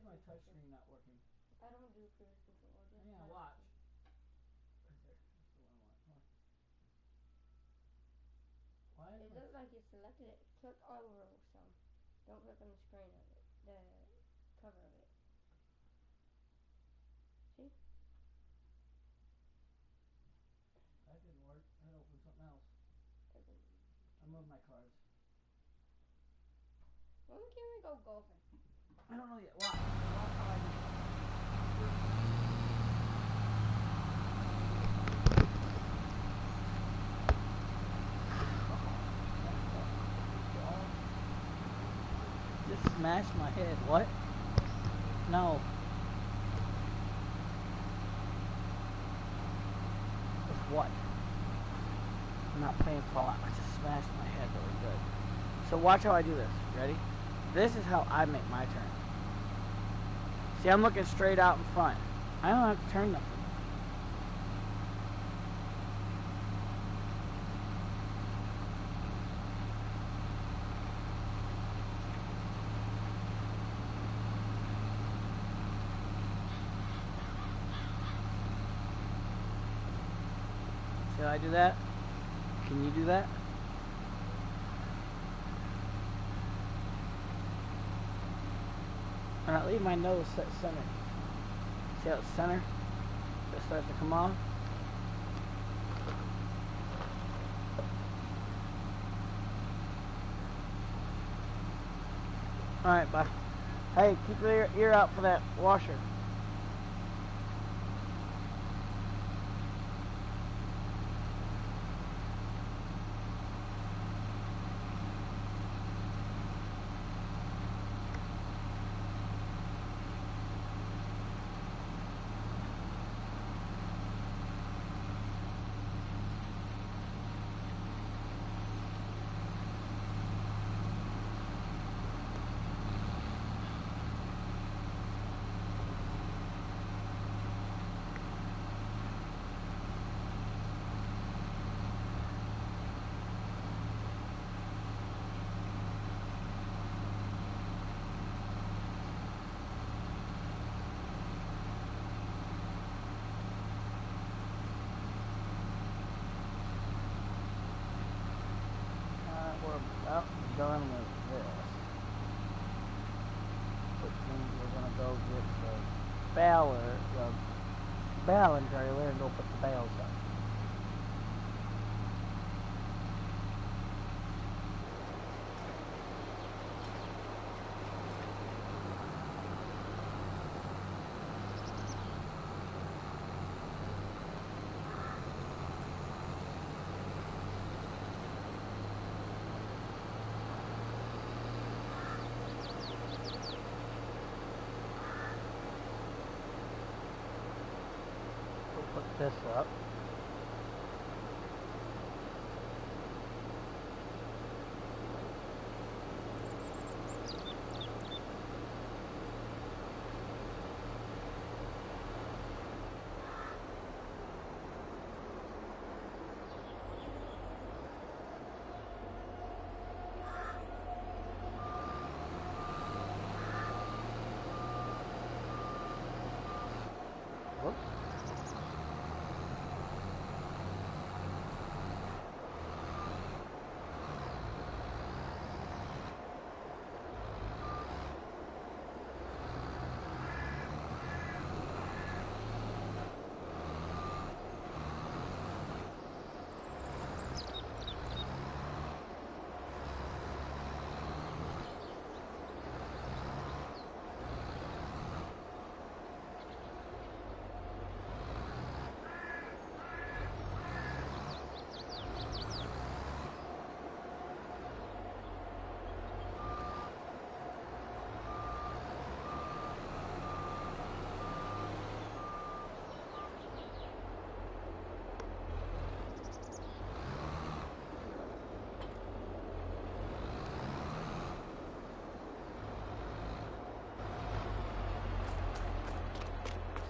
my touchscreen not working? I don't do cruise control. Yeah, watch. Right there. That's the one I want. Come on. Why? It looks like you selected it. Click over some. Don't click on the screen of it. The cover of it. See? That didn't work. That opened something else. I moved my cards. When can we go golfing? I don't know yet. Watch. Watch how I do it. Just smash my head. What? No. With what? I'm not playing Fallout. I just smashed my head really good. So watch how I do this. Ready? This is how I make my turn. See, I'm looking straight out in front. I don't have to turn nothing. See how I do that? Can you do that? And I leave my nose set center. See how it's center? It starts to come off. Alright, bye. Hey, keep your ear out for that washer. We're about done with this, which means we're gonna go get the balun trailer and go put the bales up. Put this up. Whoops.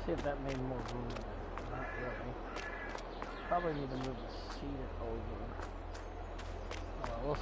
See if that made more room. Not really. Probably need to move the seat over. Well, we'll see.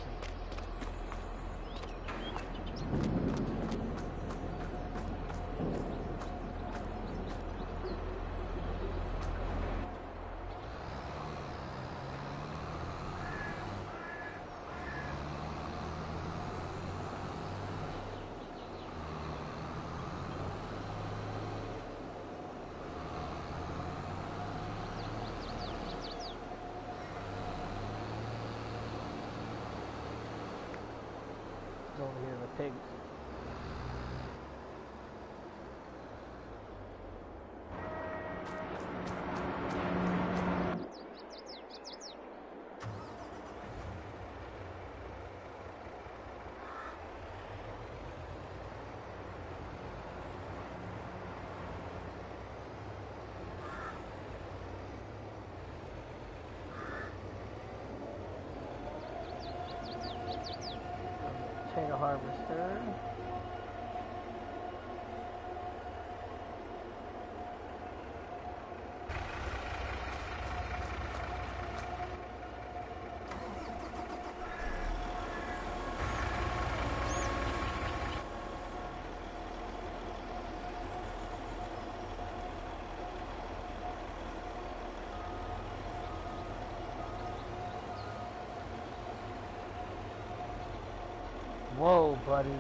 go over here to the pigs. Potato harvester. Whoa, buddy.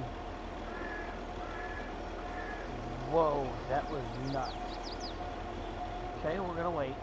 Whoa, that was nuts. Okay, we're gonna wait.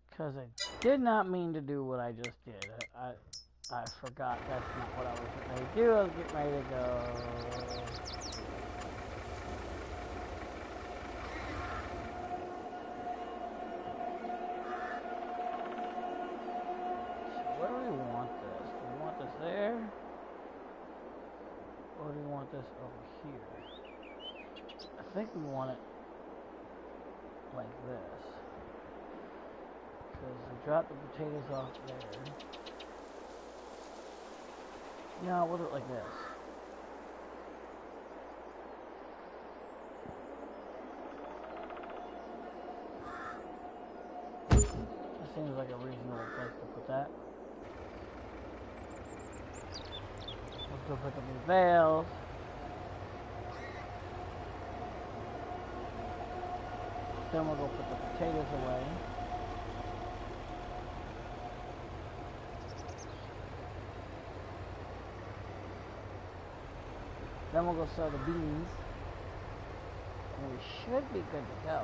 Because I did not mean to do what I just did. I forgot that's not what I was getting ready to do. I was getting ready to go. So where do we want this? Do we want this there? Or do we want this over here? I think we want it like this. Because I dropped the potatoes off there. No, we'll do it like this. That seems like a reasonable place to put that. Let's go pick up these bales. Then we'll go put the potatoes away. Then we'll go sell the beans. And we should be good to go.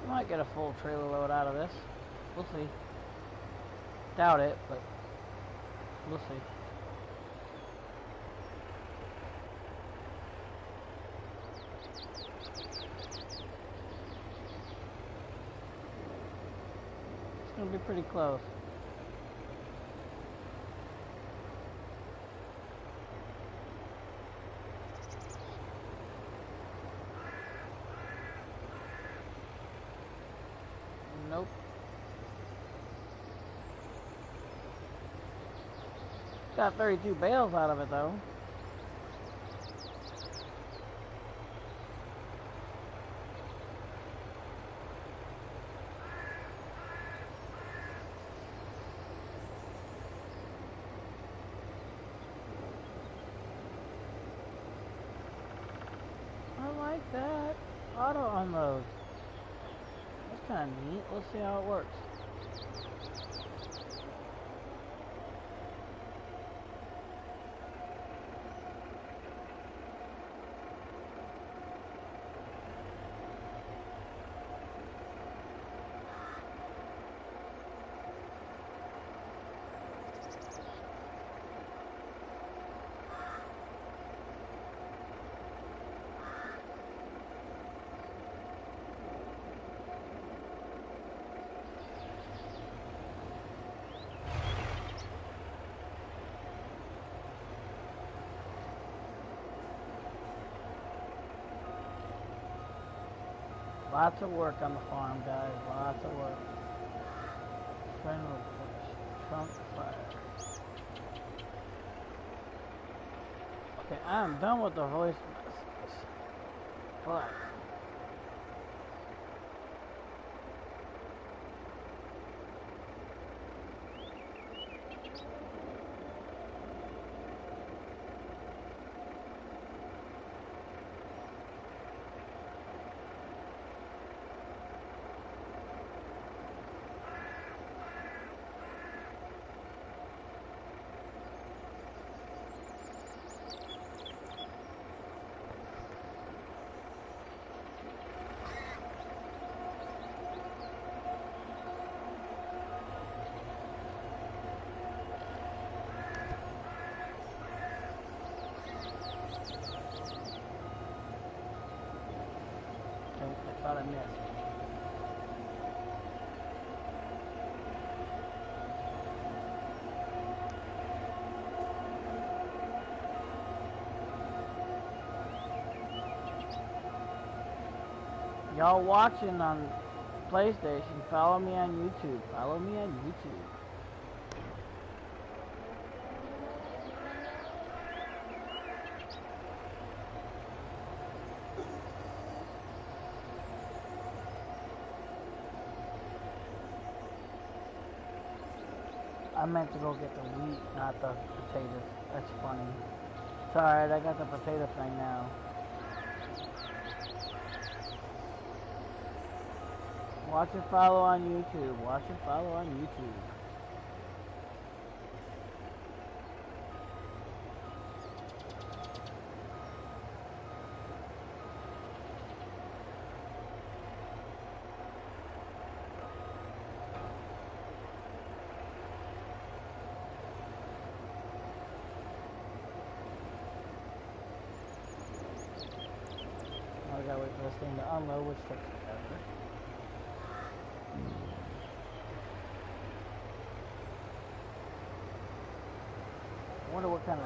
Might get a full trailer load out of this. We'll see. Doubt it, but we'll see. It's gonna be pretty close. Nope. Got 32 bales out of it though. I like that. Auto unload. That's kind of neat. Let's see how it works. Lots of work on the farm, guys. Lots of work. Friend request. Trunk fire. Okay, I'm done with the voice messages. But I thought I missed. Y'all watching on PlayStation, follow me on YouTube. Follow me on YouTube. I meant to go get the wheat, not the potatoes. That's funny. It's alright, I got the potato thing now. Watch and follow on YouTube. Watch and follow on YouTube. I gotta wait for this thing to unload, which takes forever. I wonder what kind of...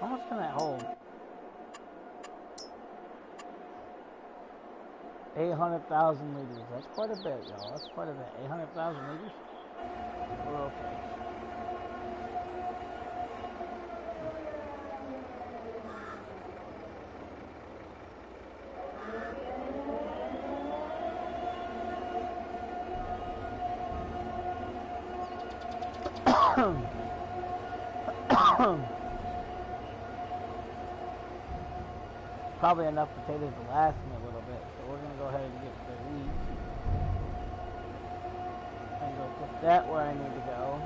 How much can that hold? 800,000 liters. That's quite a bit, y'all. That's quite a bit. 800,000 liters? We're okay. Probably enough potatoes to last me a little bit, so we're gonna go ahead and get the wheat and go put that where I need to go.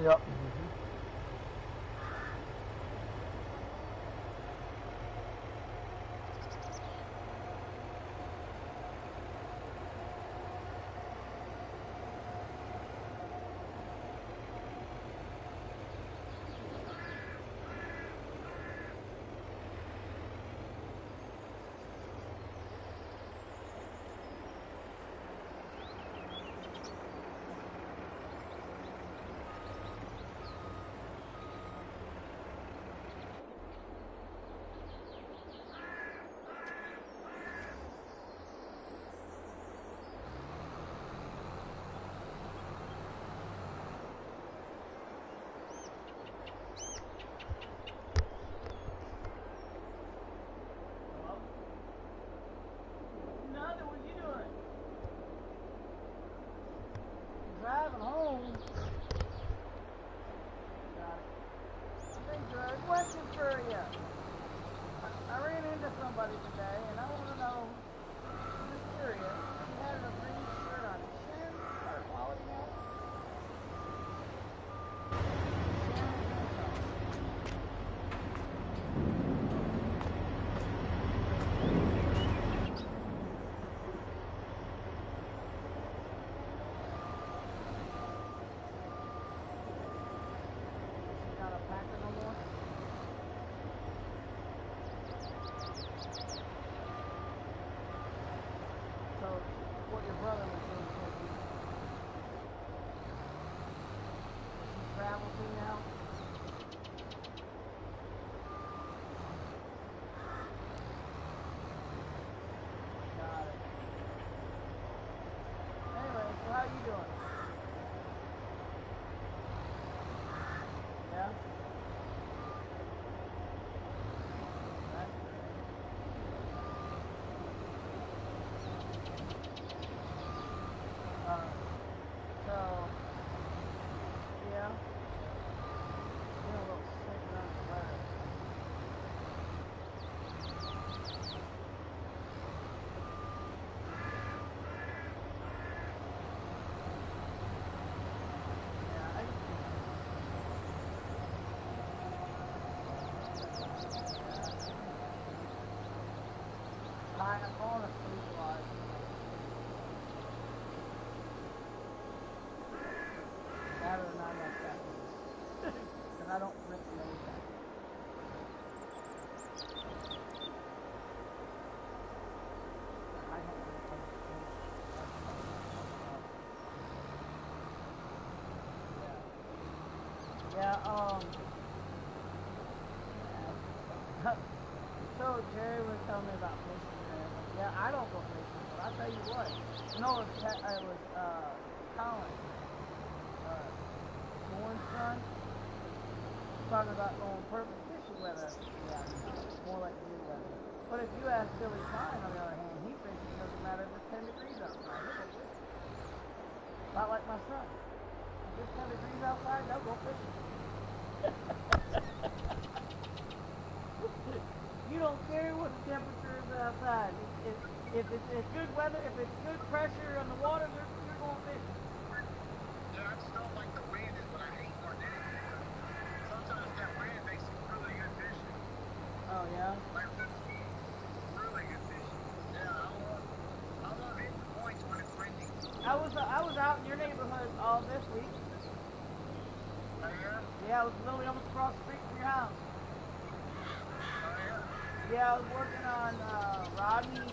Yep. Driving home. Got it. Hey, George, question for you. I ran into somebody today, and I want to know, I'm just curious, he had a green shirt on. Sharon, our quality now? Not a packer no more? So, what your brother was doing was he travel to now? Got it. Anyway, so how you doing? Yeah? That's great. So, yeah. Getting a little sick around the weather. Yeah, I just I'm falling asleep a lot. Rather than not like that. Because I don't drink those that. I don't drink those. Yeah, so Jerry was telling me about fishing today. I'm like, yeah, I don't go fishing, but I'll tell you what. No, it was Colin, Lauren's son, talking about going perfect fishing weather. Yeah, more like deer weather. But if you ask Billy Klein, on the other hand, he fishes doesn't matter if it's 10 degrees outside. He'll go fishing. Not like my son. If it's 10 degrees outside, they'll go fishing. You don't care what the temperature is outside. If it's good weather, if it's good pressure on the water, you're going fishing. Yeah, I just don't like the wind is what I hate more than anything. Sometimes that wind makes some really good fishing. Oh yeah? Like really good fishing. Yeah, I love hitting points when it's windy. I was out in your neighborhood all this week. Oh yeah? Yeah, I was literally almost across the street from your house. Oh yeah? Yeah, I was working on Rodney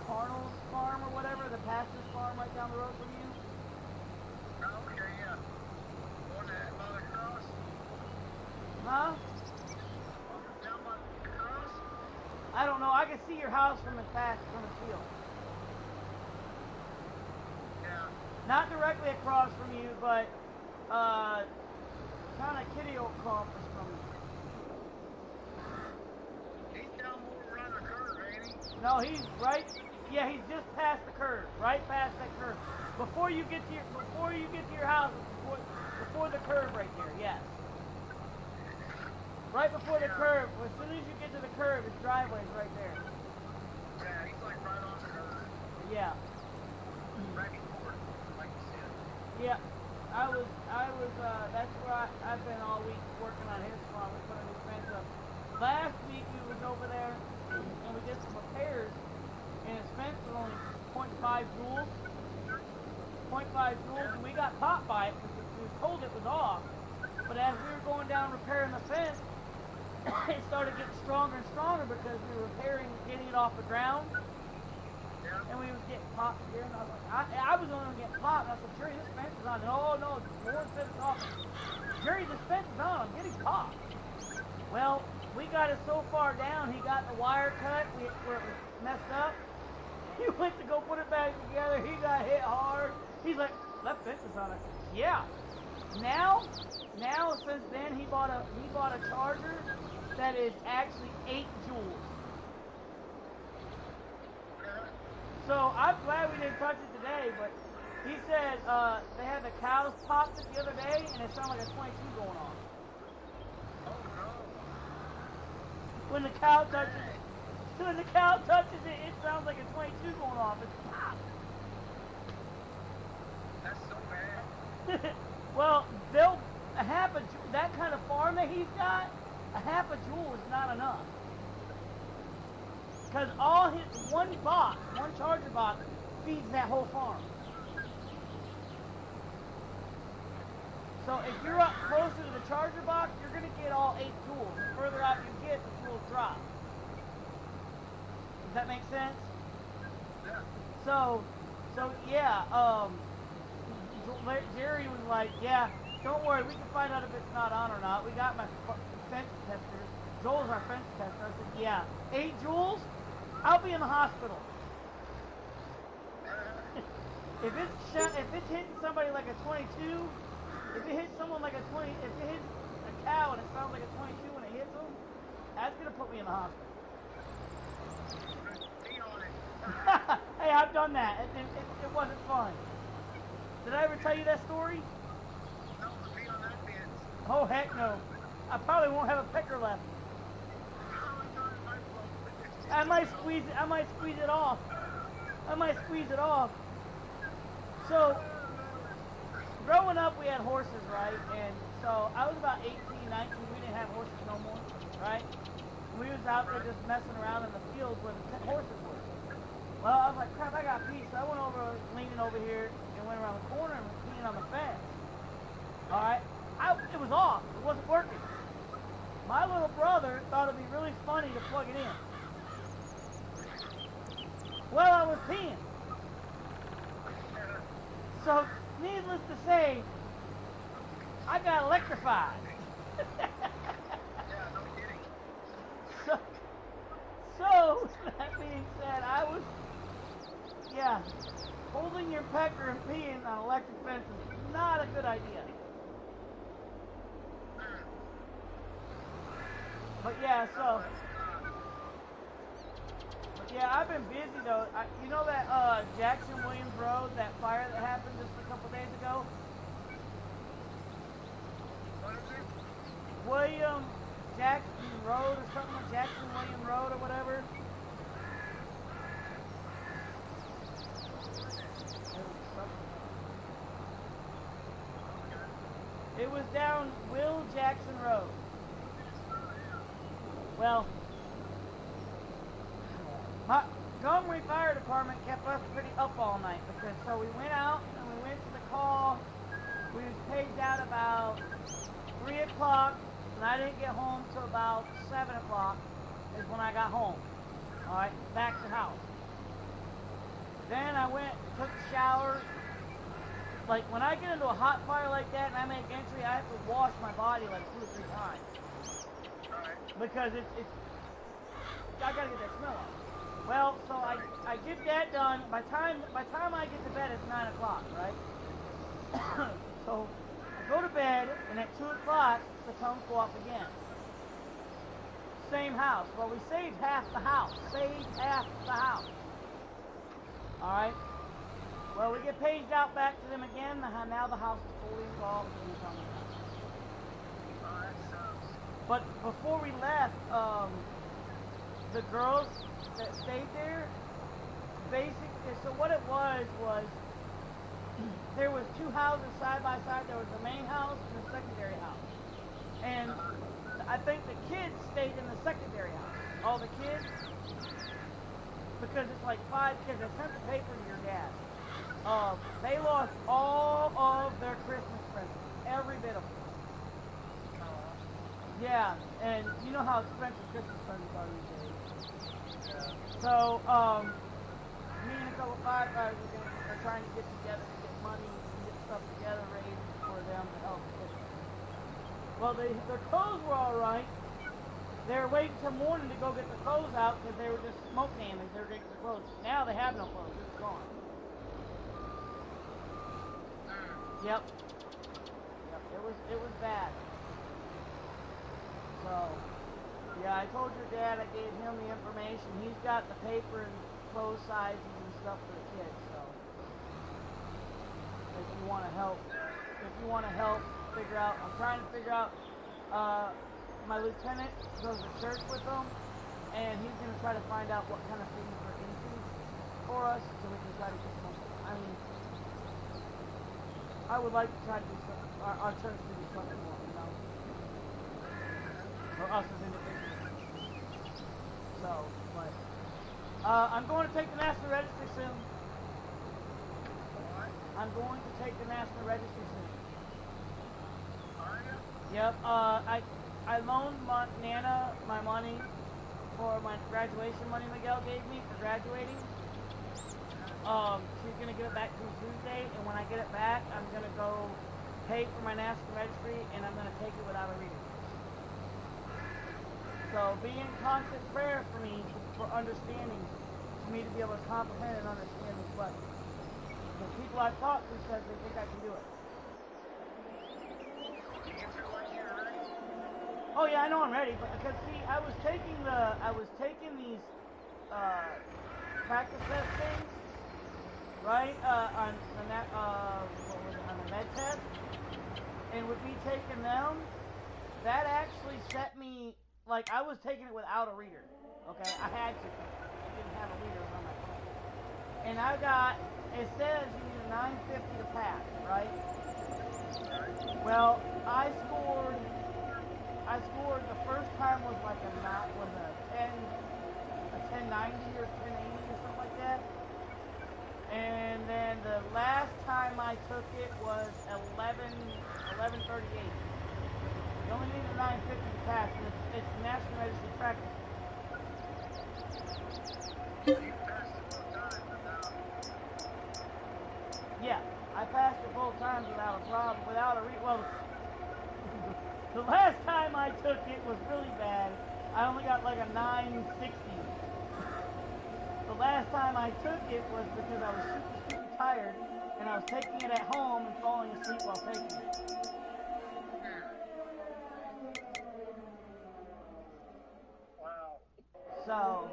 Carnell's farm or whatever, the pastor's farm right down the road from you. Oh, okay, yeah. Going to by the cross? Huh? Down by the cross? I don't know. I can see your house from the field. Yeah. Not directly across from you, but kind of kitty old compass from you. He's down more around the curve, ain't he? No, he's right. Yeah, he's just past the curve, right past that curve. Before you get to your house, before the curve right there. Yes. Right before the curve. As soon as you get to the curve, his driveway's right there. Yeah, he's like right on the curve. Yeah. Right before it, like you said. Yeah. I was. That's where I joules. 0.5 joules, and we got popped by it because we were told it was off. But as we were going down repairing the fence, it started getting stronger and stronger because we were repairing, getting it off the ground. And we was getting popped here, and I was like, I was the only one getting popped, and I said, Jerry, this fence is on. Oh, no, Lauren said it's off. Jerry, this fence is on. I'm getting popped. Well, we got it so far down, he got the wire cut where it was messed up. He went to go put it back together. He got hit hard. He's like, that fence is on. I said, yeah. Now, since then, he bought a charger that is actually 8 joules. So I'm glad we didn't touch it today, but he said they had the cows popped it the other day, and it sounded like a 22 going on. When the cow touches it, it sounds like a 22 going off. It's pop. That's so bad. Well, that kind of farm that he's got, a half a joule is not enough. Because all his one charger box feeds that whole farm. So if you're up closer to the charger box, you're going to get all 8 tools. The further out you get, the tools drop. Does that make sense? Yeah. So yeah, Jerry was like, yeah, don't worry, we can find out if it's not on or not. We got my fence tester. Joel's our fence tester. I said, yeah, 8 joules, I'll be in the hospital. If it's hitting somebody like a 22, if it hits someone like a 20, if it hits a cow and it sounds like a 22 when it hits them, that's gonna put me in the hospital. Hey, I've done that. It wasn't fun. Did I ever tell you that story? No, pee on that fence. Oh heck no. I probably won't have a pecker left. I might squeeze it off. So growing up we had horses, right? And so I was about 18, 19, we didn't have horses no more, right? We was out there just messing around in the fields where the horses were. Well, I was like, crap, I got pee. So I went over, leaning over here, and went around the corner and was peeing on the fence. Alright? It was off. It wasn't working. My little brother thought it'd be really funny to plug it in. Well, I was peeing. So, needless to say, I got electrified. Yeah, no kidding. So, that being said, holding your pecker and peeing on electric fence is not a good idea. But yeah, I've been busy though. You know that Jackson Williams Road, that fire that happened just a couple days ago? What is it? William Jackson Road or something, Jackson William Road or whatever. It was down Will Jackson Road. Well, Montgomery Fire Department kept us pretty up all night because so we went out and we went to the call. We was paged out about 3 o'clock and I didn't get home till about 7 o'clock is when I got home. Alright, back to the house. Then I went, took a shower. Like when I get into a hot fire like that and I make entry, I have to wash my body like 2 or 3 times. Because it's I gotta get that smell off. Well, so I get that done. By time I get to bed, it's 9 o'clock, right? So I go to bed, and at 2 o'clock, the cones go off again. Same house. Well, we saved half the house. All right. Well, we get paged out back to them again. Now the house is fully involved. But before we left, the girls that stayed there, basically, so what it was there was 2 houses side by side. There was the main house and the secondary house. And I think the kids stayed in the secondary house. All the kids. because it's like 5 kids. I sent the paper to your dad. They lost all of their Christmas presents, every bit of them. Yeah, and you know how expensive Christmas presents are these days. Yeah. So, me and a couple firefighters are trying to get together to get money and get stuff together raised for them to help kids. Well, their clothes were all right. They were waiting till morning to go get their clothes out because they were just smoke damage. They were getting their clothes. Now they have no clothes. It's gone. Yep. It was bad. So, yeah, I told your dad, I gave him the information. He's got the paper and clothes sizes and stuff for the kids. So, if you want to help figure out, I'm trying to figure out. My lieutenant goes to church with them, and he's going to try to find out what kind of things they're into for us, so we can try to get something. I mean, I would like to try to do something, our church to do something more, you know, for us as individuals. So, but, I'm going to take the National Registry soon. What? I'm going to take the National Registry soon. Are you? Yep, I loaned Nana my money for my graduation money Miguel gave me for graduating. She's gonna give it back to me Tuesday, and when I get it back, I'm gonna go pay for my National Registry, and I'm gonna take it without a reader. So be in constant prayer for me for understanding, for me to be able to comprehend and understand this lesson. The people I've talked to said they think I can do it. Do you feel like you're ready? Oh yeah, I know I'm ready, but because see, I was taking these practice test things, right? On the on the med test, and with me taking them, that actually set me like I was taking it without a reader. Okay, I had to. I didn't have a reader on my phone, and I got. It says you need a 950 to pass, right? Well, I scored the first time was like a 1090 or 1080 or something like that. And then the last time I took it was 1138. You only need a 950 to pass, and it's National Registry practice. So you passed it both times without. Yeah, I passed it both times without a problem, without a well. The last time I took it was really bad. I only got like a 960. The last time I took it was because I was super tired, and I was taking it at home and falling asleep while taking it. Wow. So,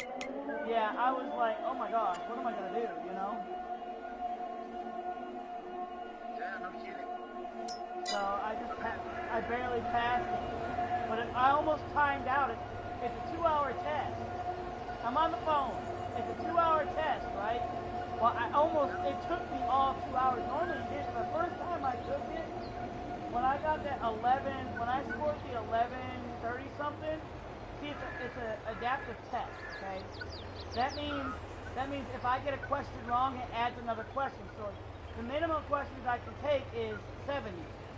yeah, I was like, oh my gosh, what am I gonna do, you know? Yeah, no kidding. So I barely passed it, but I almost timed out. It's a 2-hour test. I'm on the phone. It's a 2-hour test, right? Well, it took me all 2 hours. Normally, the first time I took it, when I got that 11, when I scored the 1130 something, see, it's a adaptive test, okay? That means if I get a question wrong, it adds another question. So the minimum questions I can take is 70.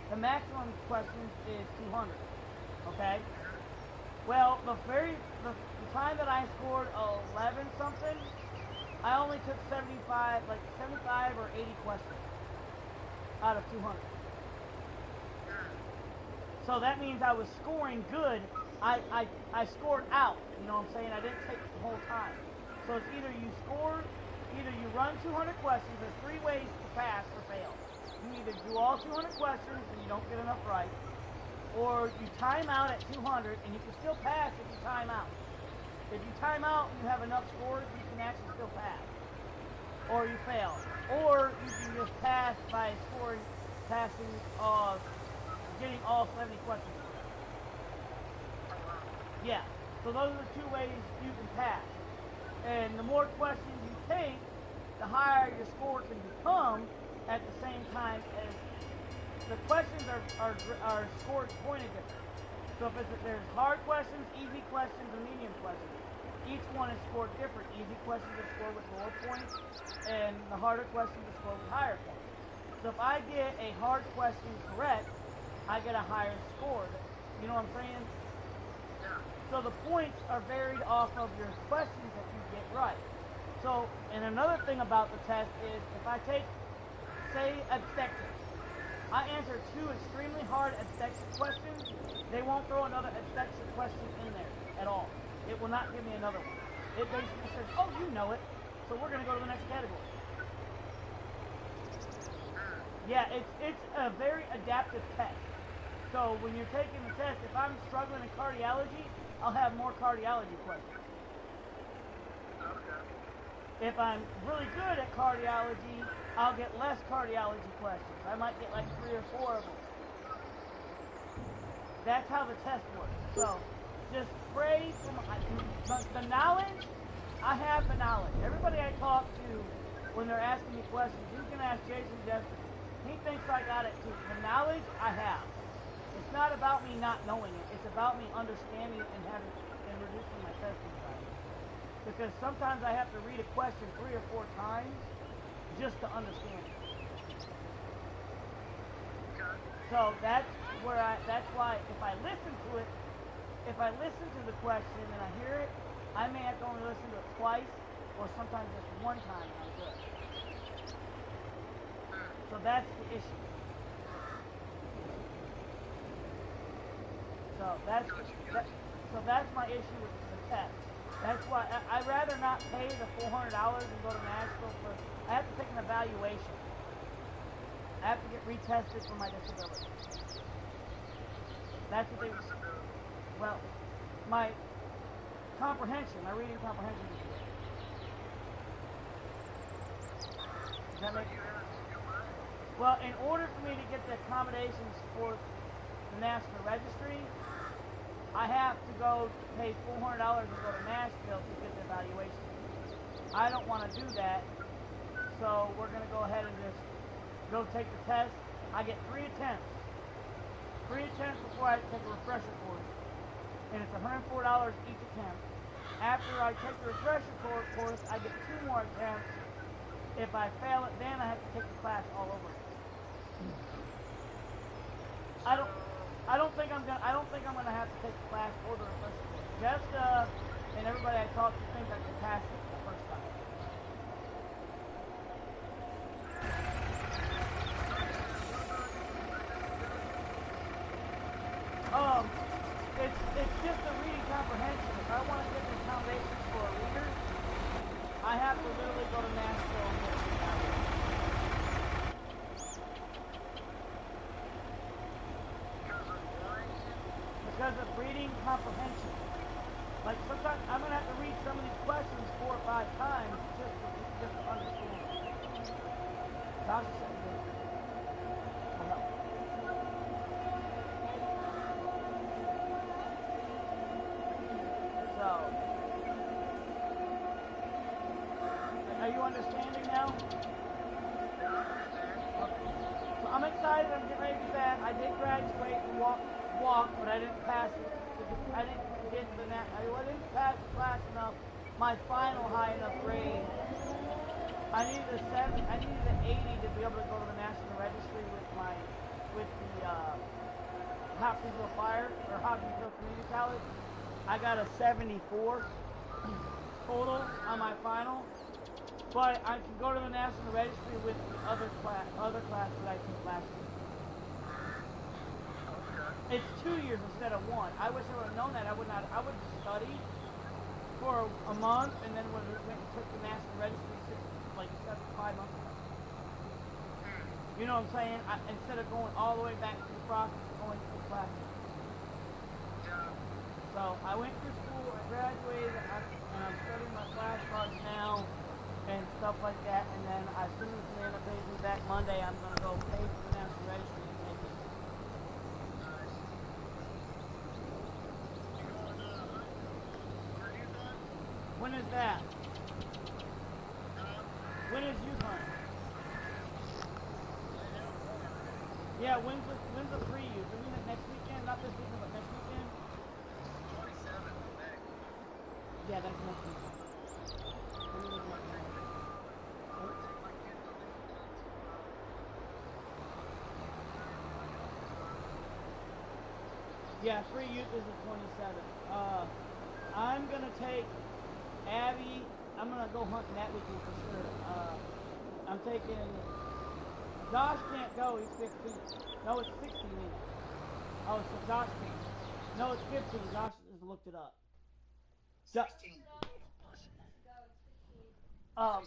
The maximum questions is 200, okay? Well, the time that I scored 11 something, I only took 75 or 80 questions out of 200. So that means I was scoring good. I scored out, you know what I'm saying? I didn't take the whole time. So it's either you run 200 questions, there's 3 ways to pass or fail. You either do all 200 questions and you don't get enough right, or you time out at 200 and you can still pass if you time out. If you time out and you have enough scores, you can actually still pass. Or you fail. Or you can just pass by getting all 70 questions correct. Yeah. So those are the 2 ways you can pass. And the more questions you take, the higher your score can become at the same time as the questions are scored pointed different. So if there's hard questions, easy questions, and medium questions. each one is scored different. Easy questions are scored with lower points, and the harder questions are scored with higher points. So if I get a hard question correct, I get a higher score. You know what I'm saying? Yeah. So the points are varied off of your questions that you get right. So, and another thing about the test is if I take, say, obstetrics, I answer 2 extremely hard obstetric questions, they won't throw another obstetric question in there at all. It will not give me another one. It basically says, oh, you know it, so we're going to go to the next category. Yeah, it's a very adaptive test. So when you're taking the test, if I'm struggling in cardiology, I'll have more cardiology questions. Okay. If I'm really good at cardiology, I'll get less cardiology questions. I might get like 3 or 4 of them. That's how the test works. So just pray for the knowledge. I have the knowledge. Everybody I talk to, when they're asking me questions, you can ask Jason Jeffrey. He thinks I got it too. The knowledge I have. It's not about me not knowing it. It's about me understanding it and reducing my testing time. Because sometimes I have to read a question 3 or 4 times just to understand it. So that's why if I listen to it, if I listen to the question and I hear it, I may have to only listen to it twice or sometimes just 1 time and I'm good. So that's the issue. So that's my issue with the test. That's why I'd rather not pay the $400 and go to Nashville for. I have to take an evaluation. I have to get retested for my disability. That's what they. Well, my comprehension, my reading comprehension disability. Does that make sense? Well, in order for me to get the accommodations for the National Registry, I have to go pay $400 and go to Nashville to get the evaluation. I don't want to do that, so we're going to go ahead and just go take the test. I get 3 attempts. 3 attempts before I take a refresher course, and it's $104 each attempt. After I take the refresher course, I get 2 more attempts. If I fail it, then I have to take the class all over again. I don't think I'm gonna have to take the class or the refresher course. Jessica and everybody I talk to think I can pass it the first time. It's just a reading comprehension. If I want to get the accommodations for a reader, I have to literally go to Nashville and get the evaluation. Because of reading comprehension. Like sometimes I'm gonna have to read some of these questions 4 or 5 times just to understand. How's the second day? Well, no. So, are you understanding now? Okay. So I'm excited. I'm getting ready to do that. I did graduate and walk, but I didn't pass it. I didn't get the I didn't pass the class enough. My final high enough grade. I needed an 80 to be able to go to the National Registry with the Hopkinsville Fire or Hopkinsville Community College. I got a 74 total on my final, but I can go to the National Registry with the other class that I took last year. It's 2 years instead of 1. I wish I would have known that. I would study for a month and then went and took the National Registry 5 months ago. You know what I'm saying? Instead of going all the way back to the process of going through classes. So I went through school, I graduated, and I'm studying my flashcards now and stuff like that. And then as soon as Amanda pays me back Monday, I'm going to go pay for the National Registry and take it. When is that? When is youth hunt? Yeah, when's the pre-youth? You mean next weekend? Not this weekend, but next weekend? 27th of May. Yeah, that's most people. Let me look at my Yeah, free youth is the 27th. I'm gonna take Abby. I'm gonna go hunting that weekend for sure. I'm taking. Josh can't go. He's 15. No, it's 16 minutes. Oh, so Josh can't. No, it's 15. Josh has looked it up. 16. Go, it's 15. Um,